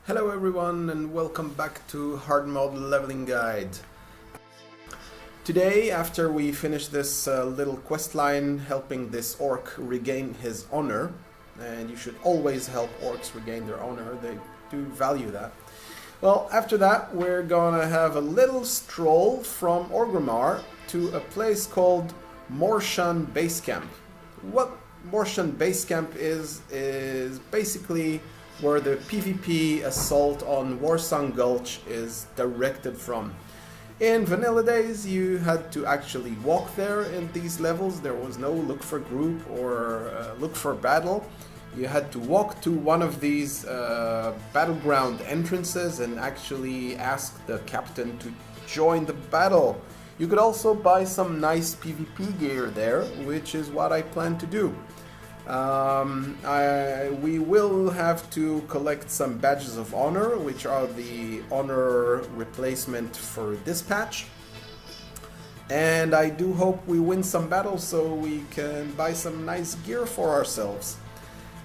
Hello everyone and welcome back to Hard Mode Leveling Guide. Today, after we finish this little quest line helping this orc regain his honor, and you should always help orcs regain their honor, they do value that. Well, after that we're gonna have a little stroll from Orgrimmar to a place called Morshan Base Camp. What Morshan Base Camp is basically where the PvP assault on Warsong Gulch is directed from. In vanilla days you had to actually walk there in these levels. There was no look for group or look for battle. You had to walk to one of these battleground entrances and actually ask the captain to join the battle. You could also buy some nice PvP gear there, which is what I plan to do. We will have to collect some badges of honor, which are the honor replacement for this patch. And I do hope we win some battles so we can buy some nice gear for ourselves.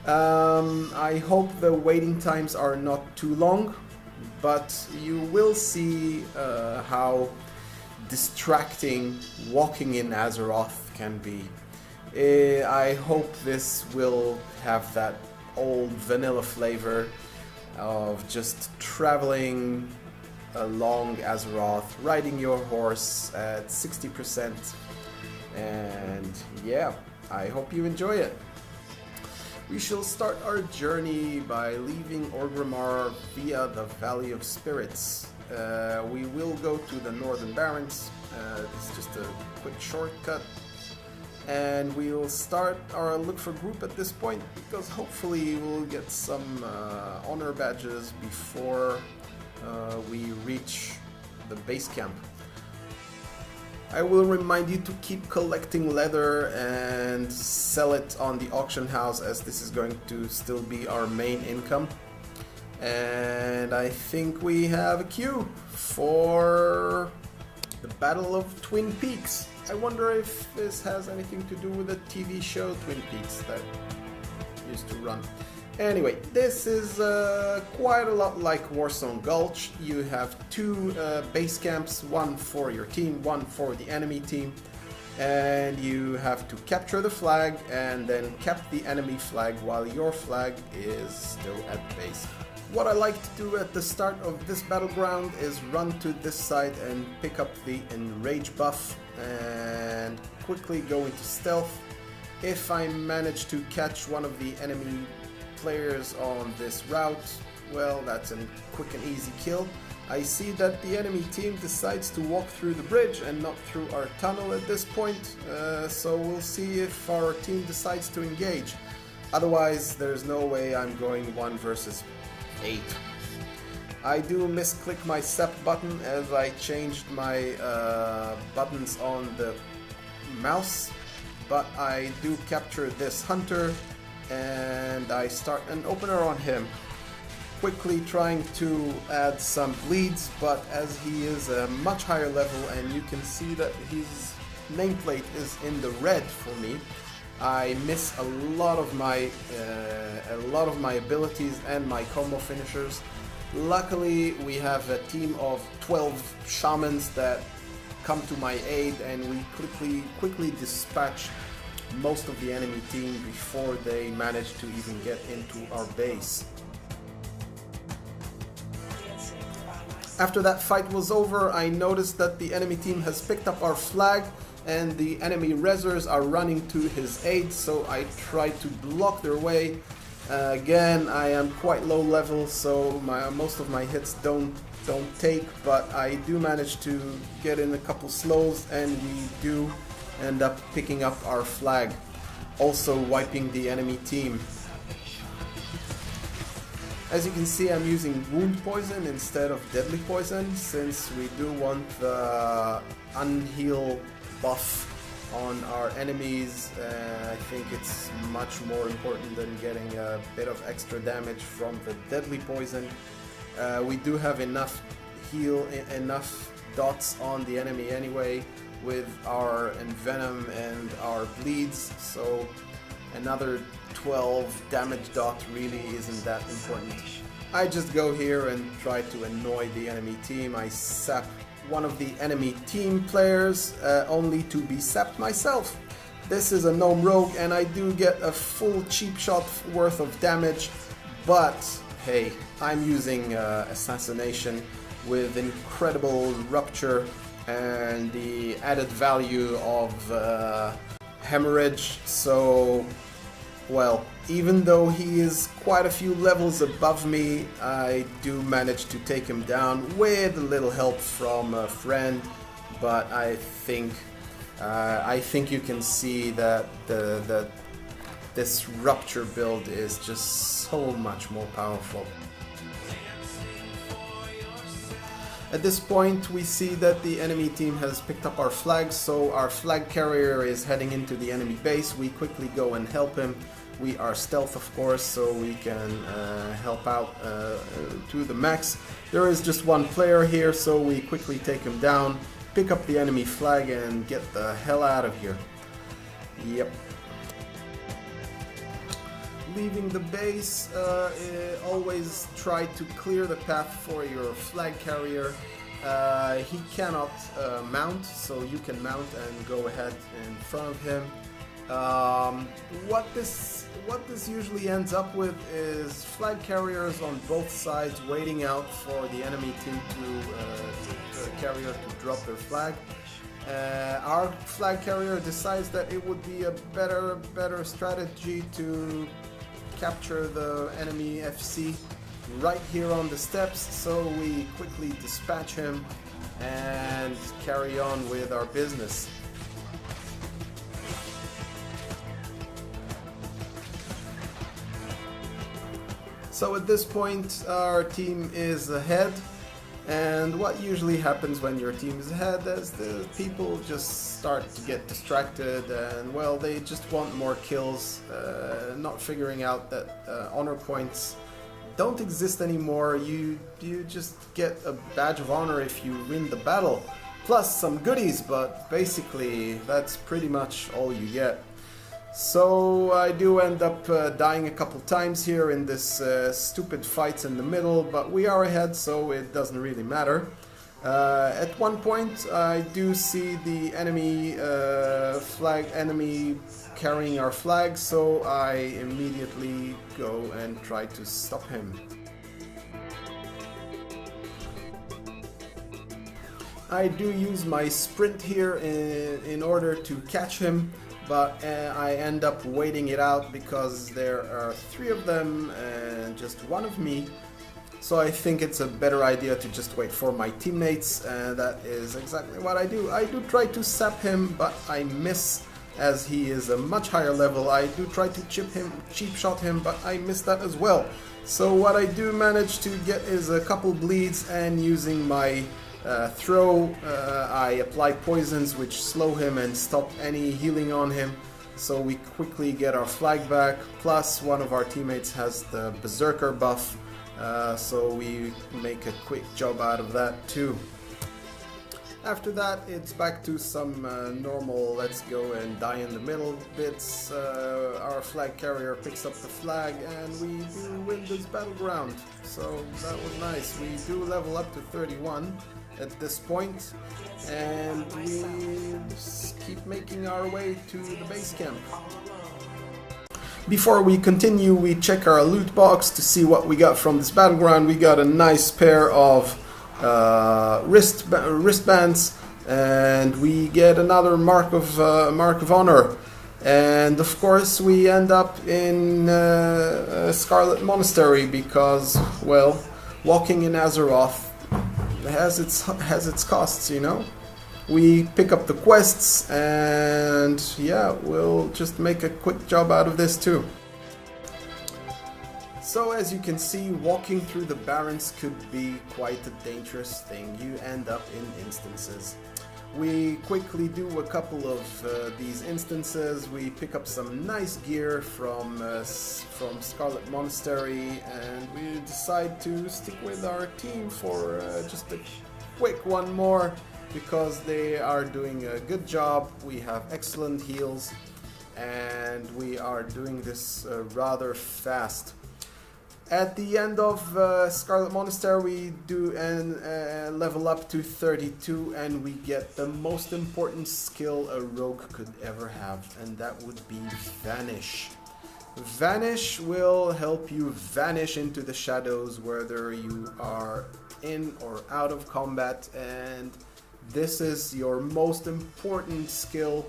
I hope the waiting times are not too long, but you will see how distracting walking in Azeroth can be. I hope this will have that old vanilla flavor of just traveling along Azeroth, riding your horse at 60%, and yeah, I hope you enjoy it. We shall start our journey by leaving Orgrimmar via the Valley of Spirits. We will go to the Northern Barrens. It's just a quick shortcut. And we'll start our look for group at this point, because hopefully we'll get some honor badges before we reach the base camp. I will remind you to keep collecting leather and sell it on the auction house, as this is going to still be our main income. And I think we have a queue for the Battle of Twin Peaks. I wonder if this has anything to do with the TV show Twin Peaks that used to run. Anyway, this is quite a lot like Warsong Gulch. You have two base camps, one for your team, one for the enemy team. And you have to capture the flag and then cap the enemy flag while your flag is still at base. What I like to do at the start of this battleground is run to this side and pick up the enrage buff and quickly go into stealth. If I manage to catch one of the enemy players on this route, well, that's a quick and easy kill. I see that the enemy team decides to walk through the bridge and not through our tunnel at this point, so we'll see if our team decides to engage. Otherwise, there's no way I'm going 1 versus 8. I do misclick my SEP button as I changed my buttons on the mouse, but I do capture this hunter and I start an opener on him, quickly trying to add some bleeds, but as he is a much higher level and you can see that his nameplate is in the red for me, I miss a lot of my abilities and my combo finishers. Luckily, we have a team of 12 shamans that come to my aid, and we quickly dispatch most of the enemy team before they manage to even get into our base. After that fight was over, I noticed that the enemy team has picked up our flag and the enemy rezzers are running to his aid, so I try to block their way. Again, I am quite low level, so most of my hits don't take, but I do manage to get in a couple slows and we do end up picking up our flag, also wiping the enemy team. As you can see, I'm using wound poison instead of deadly poison, since we do want the unheal buff on our enemies. I think it's much more important than getting a bit of extra damage from the deadly poison. We do have enough dots on the enemy anyway with our envenom and our bleeds, so another 12 damage dot really isn't that important. I just go here and try to annoy the enemy team. I sap one of the enemy team players only to be sapped myself. This is a gnome rogue and I do get a full cheap shot worth of damage, but hey, I'm using assassination with incredible rupture and the added value of hemorrhage, so well, even though he is quite a few levels above me, I do manage to take him down with a little help from a friend, but I think you can see that this rupture build is just so much more powerful. At this point we see that the enemy team has picked up our flag, so our flag carrier is heading into the enemy base. We quickly go and help him. We are stealth, of course, so we can help out to the max. There is just one player here, so we quickly take him down, pick up the enemy flag and get the hell out of here. Yep. Leaving the base, always try to clear the path for your flag carrier. He cannot mount, so you can mount and go ahead in front of him. What this usually ends up with is flag carriers on both sides waiting out for the enemy team carrier to drop their flag. Our flag carrier decides that it would be a better strategy to capture the enemy FC right here on the steps, so we quickly dispatch him and carry on with our business. So at this point our team is ahead, and what usually happens when your team is ahead is the people just start to get distracted and, well, they just want more kills, not figuring out that honor points don't exist anymore. You just get a badge of honor if you win the battle, plus some goodies, but basically that's pretty much all you get. So I do end up dying a couple times here in this stupid fights in the middle, but we are ahead, so it doesn't really matter. At one point I do see the enemy enemy carrying our flag, so I immediately go and try to stop him. I do use my sprint here in order to catch him, but I end up waiting it out because there are 3 of them and just 1 of me. So I think it's a better idea to just wait for my teammates, and that is exactly what I do. I do try to sap him, but I miss as he is a much higher level. I do try to cheap shot him, but I miss that as well. So what I do manage to get is a couple bleeds, and using my throw, I apply poisons which slow him and stop any healing on him, so we quickly get our flag back, plus one of our teammates has the berserker buff, so we make a quick job out of that too. After that it's back to some normal let's go and die in the middle bits. Our flag carrier picks up the flag and we do win this battleground, so that was nice. We do level up to 31 at this point, and we just keep making our way to the base camp. Before we continue, we check our loot box to see what we got from this battleground. We got a nice pair of wristbands, and we get another mark of honor, and of course we end up in Scarlet Monastery because, well, walking in Azeroth has its costs, you know. We pick up the quests, and yeah, we'll just make a quick job out of this too. So as you can see, walking through the Barrens could be quite a dangerous thing. You end up in instances. We quickly do a couple of these instances. We pick up some nice gear from Scarlet Monastery, and we decide to stick with our team for just a quick one more, because they are doing a good job. We have excellent heals, and we are doing this rather fast. At the end of Scarlet Monastery, we do level up to 32, and we get the most important skill a rogue could ever have, and that would be Vanish. Vanish will help you vanish into the shadows, whether you are in or out of combat, and this is your most important skill,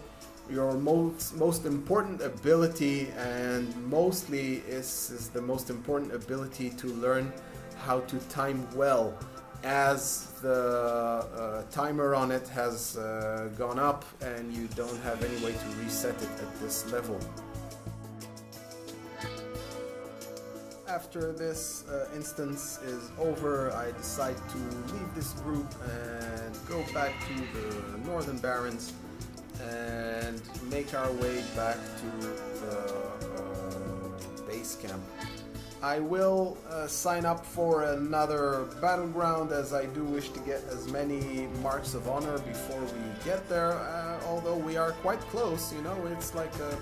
your most important ability, and mostly is the most important ability to learn how to time well, as the timer on it has gone up and you don't have any way to reset it at this level. After this instance is over, I decide to leave this group and go back to the Northern Barrens and make our way back to the base camp. I will sign up for another battleground, as I do wish to get as many marks of honor before we get there, although we are quite close, you know, it's like a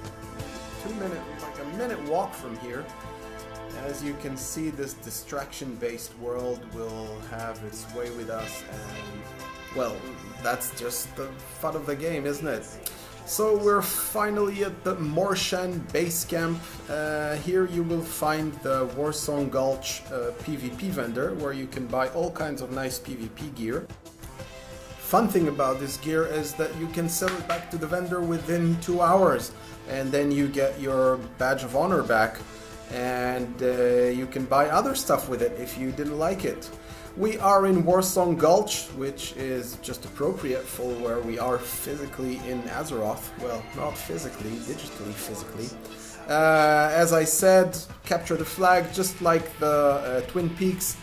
minute walk from here. As you can see, this distraction-based world will have its way with us, and, well, that's just the fun of the game, isn't it? So we're finally at the Morshan base camp. Here you will find the Warsong Gulch PvP vendor, where you can buy all kinds of nice PvP gear. Fun thing about this gear is that you can sell it back to the vendor within 2 hours, and then you get your badge of honor back. And you can buy other stuff with it if you didn't like it. We are in Warsong Gulch, which is just appropriate for where we are physically in Azeroth. Well, not physically, digitally physically. As I said, capture the flag, just like the Twin Peaks.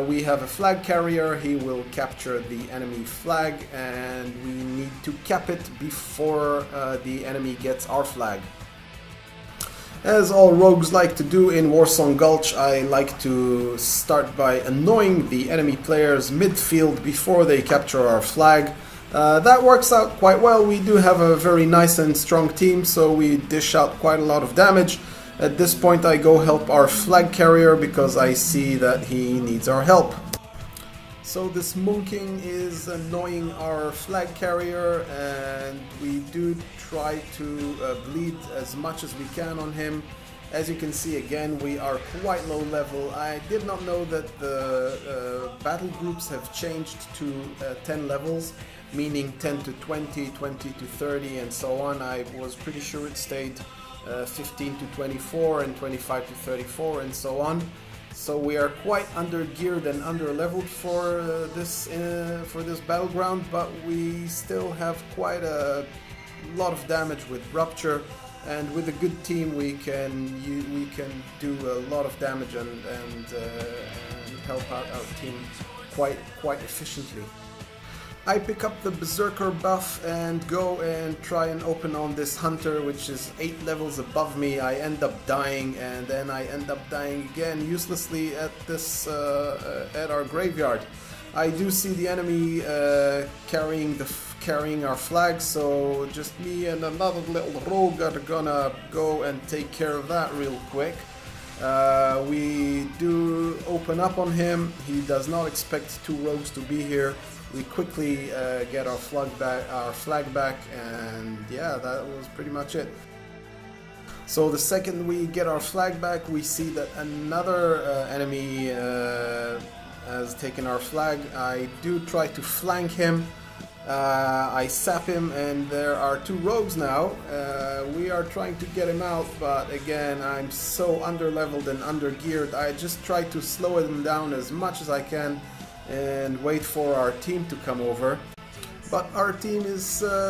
We have a flag carrier, he will capture the enemy flag, and we need to cap it before the enemy gets our flag. As all rogues like to do in Warsong Gulch, I like to start by annoying the enemy players midfield before they capture our flag. That works out quite well. We do have a very nice and strong team, so we dish out quite a lot of damage. At this point I go help our flag carrier because I see that he needs our help. So this Moonking is annoying our flag carrier, and we do try to bleed as much as we can on him. As you can see, again, we are quite low level. I did not know that the battle groups have changed to 10 levels, meaning 10 to 20, 20 to 30 and so on. I was pretty sure it stayed 15 to 24 and 25 to 34 and so on. So we are quite under-geared and under-leveled for this battleground, but we still have quite a lot of damage with Rupture, and with a good team we can do a lot of damage and help out our team quite efficiently. I pick up the Berserker buff and go and try and open on this Hunter, which is 8 levels above me. I end up dying, and then I end up dying again uselessly at this at our graveyard. I do see the enemy carrying our flag, so just me and another little rogue are gonna go and take care of that real quick. We do open up on him. He does not expect 2 rogues to be here. We quickly get our flag back, and yeah, that was pretty much it. So the second we get our flag back, we see that another enemy has taken our flag. I do try to flank him. I sap him, and there are 2 rogues now. We are trying to get him out, but again, I'm so under-leveled and under-geared. I just try to slow him down as much as I can and wait for our team to come over. But our team is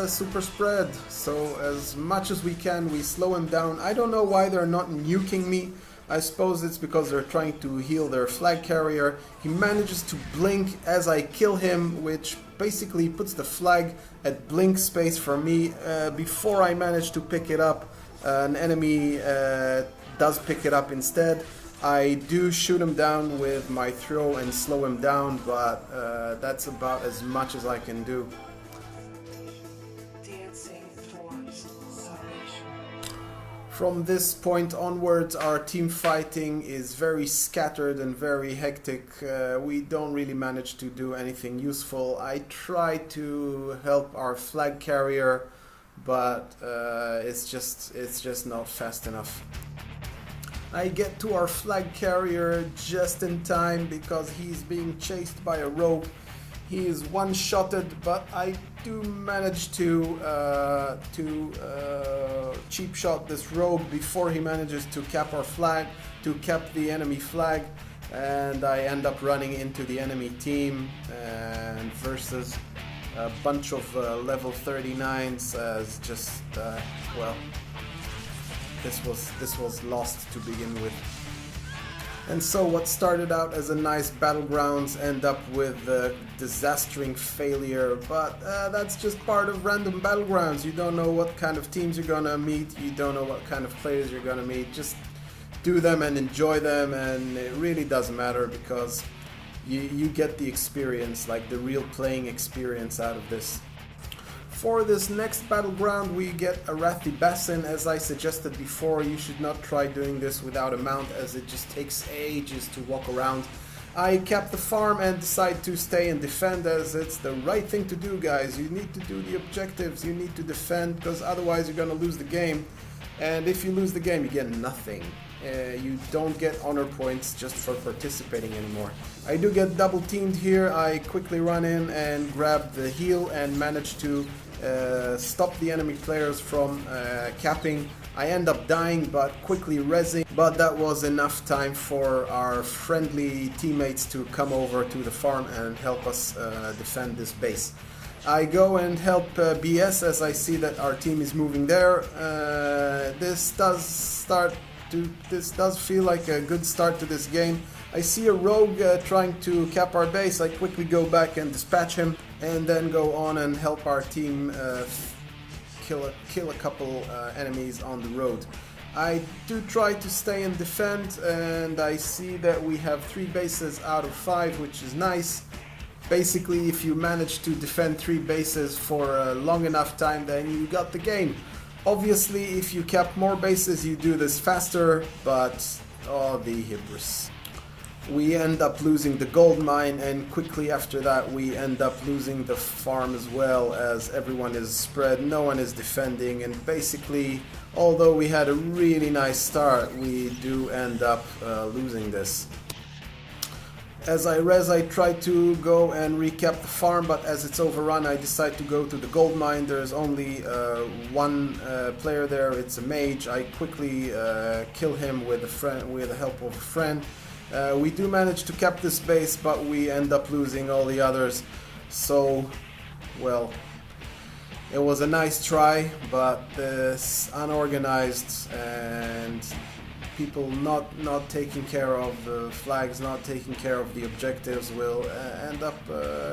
super spread, so as much as we can, we slow him down. I don't know why they're not nuking me. I suppose it's because they're trying to heal their flag carrier. He manages to blink as I kill him, which basically puts the flag at blink space for me. Before I manage to pick it up, an enemy does pick it up instead. I do shoot him down with my throw and slow him down, but that's about as much as I can do. From this point onwards, our team fighting is very scattered and very hectic. We don't really manage to do anything useful. I try to help our flag carrier, but it's just not fast enough. I get to our flag carrier just in time because he's being chased by a rogue. He is one-shotted, but I do manage to cheap shot this rogue before he manages to cap our flag, to cap the enemy flag, and I end up running into the enemy team and versus a bunch of level 39s as just well, this was lost to begin with. And so what started out as a nice Battlegrounds end up with a disastering failure, but that's just part of random Battlegrounds. You don't know what kind of teams you're gonna meet, you don't know what kind of players you're gonna meet. Just do them and enjoy them, and it really doesn't matter because you get the experience, like the real playing experience out of this. For this next Battleground we get Arathi Basin. As I suggested before, you should not try doing this without a mount as it just takes ages to walk around. I cap the farm and decide to stay and defend as it's the right thing to do, guys. You need to do the objectives, you need to defend because otherwise you're gonna lose the game. And if you lose the game you get nothing. You don't get honor points just for participating anymore. I do get double teamed here. I quickly run in and grab the heal and manage to stop the enemy players from capping. I end up dying but quickly rezzing, but that was enough time for our friendly teammates to come over to the farm and help us defend this base. I go and help BS as I see that our team is moving there. This does feel like a good start to this game. I see a rogue trying to cap our base. I quickly go back and dispatch him and then go on and help our team kill a couple enemies on the road. I do try to stay and defend, and I see that we have 3 bases out of 5, which is nice. Basically, if you manage to defend 3 bases for a long enough time, then you got the game. Obviously, if you cap more bases, you do this faster, but oh, the hubris. We end up losing the gold mine, and quickly after that we end up losing the farm as well, as everyone is spread, no one is defending, and basically, although we had a really nice start, we do end up losing this. As I res, I try to go and recap the farm, but as it's overrun, I decide to go to the gold mine. There's only one player there, it's a mage. I quickly kill him with the help of a friend. We do manage to cap this base, but we end up losing all the others. So, well, it was a nice try, but this unorganized and people not taking care of the flags, not taking care of the objectives will end up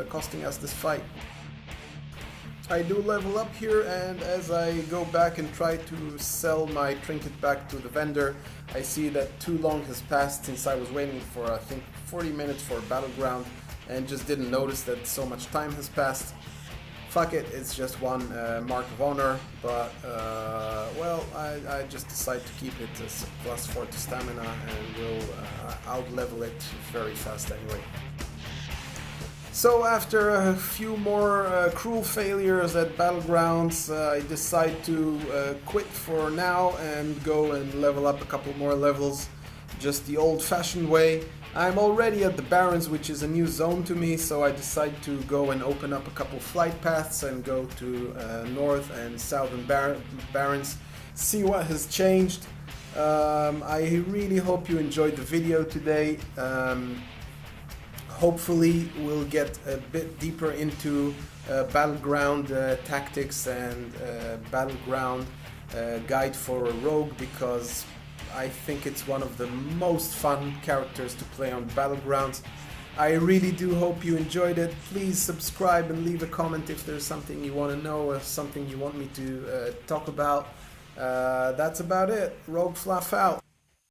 costing us this fight. I do level up here, and as I go back and try to sell my trinket back to the vendor, I see that too long has passed since I was waiting for I think 40 minutes for Battleground and just didn't notice that so much time has passed. Fuck it, it's just one mark of honor, but well, I just decide to keep it as +4 to stamina and will out-level it very fast anyway. So after a few more cruel failures at Battlegrounds, I decide to quit for now and go and level up a couple more levels, just the old-fashioned way. I'm already at the Barrens, which is a new zone to me, so I decide to go and open up a couple flight paths and go to north and southern Barrens, see what has changed. I really hope you enjoyed the video today. Hopefully we'll get a bit deeper into Battleground tactics and Battleground guide for a rogue, because I think it's one of the most fun characters to play on Battlegrounds. I really do hope you enjoyed it. Please subscribe and leave a comment if there's something you want to know or something you want me to talk about. That's about it. RogueFluff out.